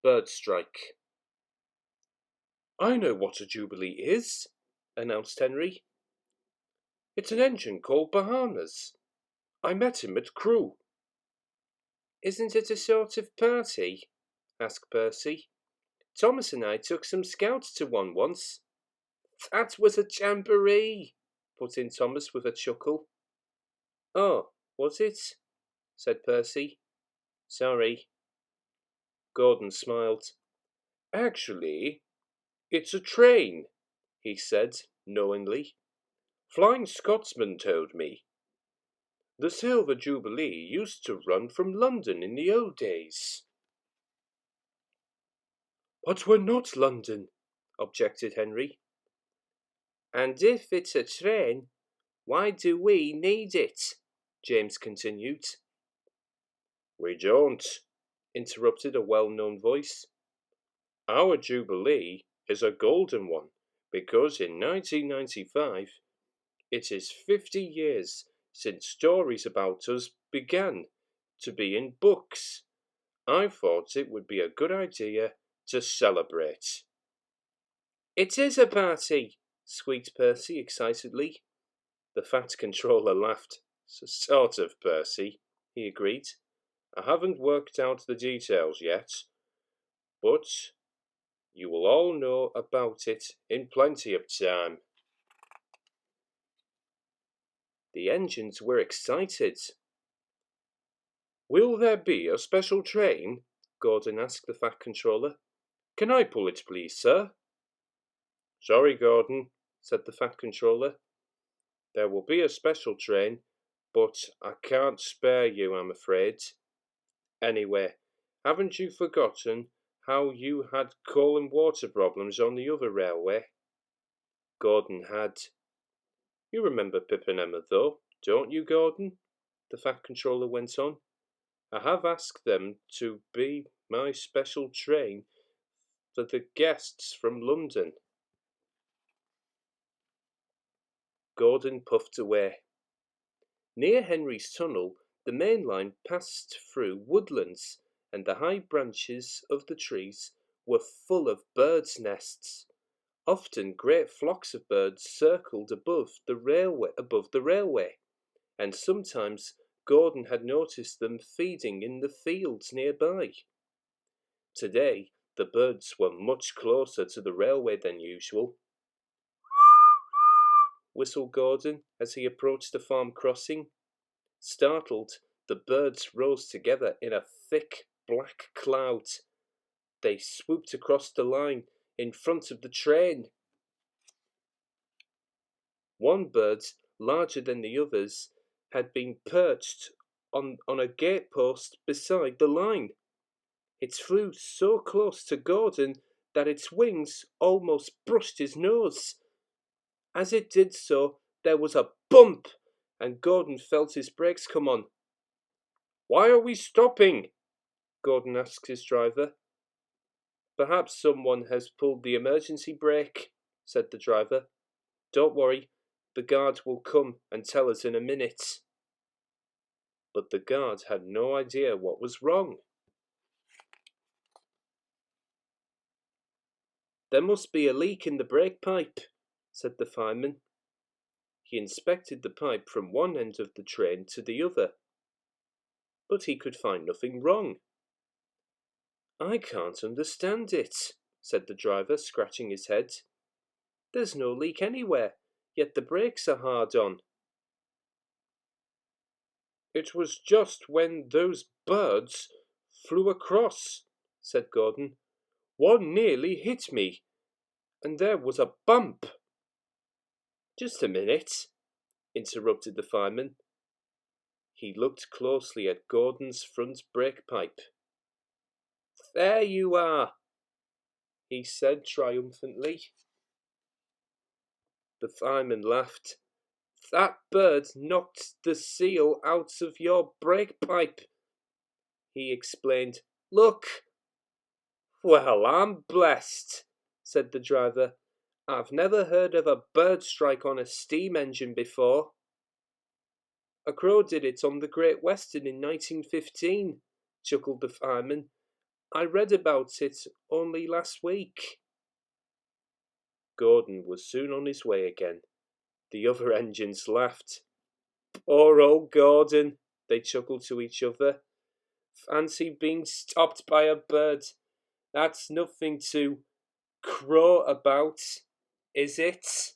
Birdstrike. "I know what a jubilee is," announced Henry. "It's an engine called Bahamas. I met him at Crewe." "Isn't it a sort of party?" asked Percy. "Thomas and I took some scouts to one once." "That was a jamboree," put in Thomas with a chuckle. "Oh, was it?" said Percy. "Sorry." Gordon smiled. "Actually, it's a train," he said knowingly. "Flying Scotsman told me. The Silver Jubilee used to run from London in the old days." "But we're not London," objected Henry. "And if it's a train, why do we need it?" James continued. "We don't," interrupted a well-known voice. "Our Jubilee is a golden one because in 1995 it is 50 years since stories about us began to be in books. I thought it would be a good idea to celebrate." "It is a party," squeaked Percy excitedly. The Fat Controller laughed. "Sort of, Percy," he agreed. "I haven't worked out the details yet, but you will all know about it in plenty of time." The engines were excited. "Will there be a special train?" Gordon asked the Fat Controller. "Can I pull it, please, sir?" "Sorry, Gordon," said the Fat Controller. "There will be a special train, but I can't spare you, I'm afraid. Anyway, haven't you forgotten how you had coal and water problems on the other railway?" Gordon had. "You remember Pip and Emma, though, don't you, Gordon?" the Fat Controller went on. "I have asked them to be my special train for the guests from London." Gordon puffed away. Near Henry's tunnel, the main line passed through woodlands, and the high branches of the trees were full of birds' nests. Often great flocks of birds circled above the railway, and sometimes Gordon had noticed them feeding in the fields nearby. Today the birds were much closer to the railway than usual. Whistled Gordon as he approached the farm crossing. Startled, the birds rose together in a thick black cloud. They swooped across the line in front of the train. One bird, larger than the others, had been perched on a gatepost beside the line. It flew so close to Gordon that its wings almost brushed his nose. As it did so, there was a bump, and Gordon felt his brakes come on. "Why are we stopping?" Gordon asked his driver. "Perhaps someone has pulled the emergency brake," said the driver. "Don't worry, the guard will come and tell us in a minute." But the guard had no idea what was wrong. "There must be a leak in the brake pipe," said the fireman. He inspected the pipe from one end of the train to the other, but he could find nothing wrong. "I can't understand it," said the driver, scratching his head. "There's no leak anywhere, yet the brakes are hard on." "It was just when those birds flew across," said Gordon. "One nearly hit me, and there was a bump." "Just a minute," interrupted the fireman. He looked closely at Gordon's front brake pipe. "There you are," he said triumphantly. The fireman laughed. "That bird knocked the seal out of your brake pipe," he explained. "Look." "Well, I'm blessed," said the driver. "I've never heard of a Birdstrike on a steam engine before." "A crow did it on the Great Western in 1915, chuckled the fireman. I read about it only last week." Gordon was soon on his way again. The other engines laughed. "Poor old Gordon," they chuckled to each other. "Fancy being stopped by a bird. That's nothing to crow about, is it?"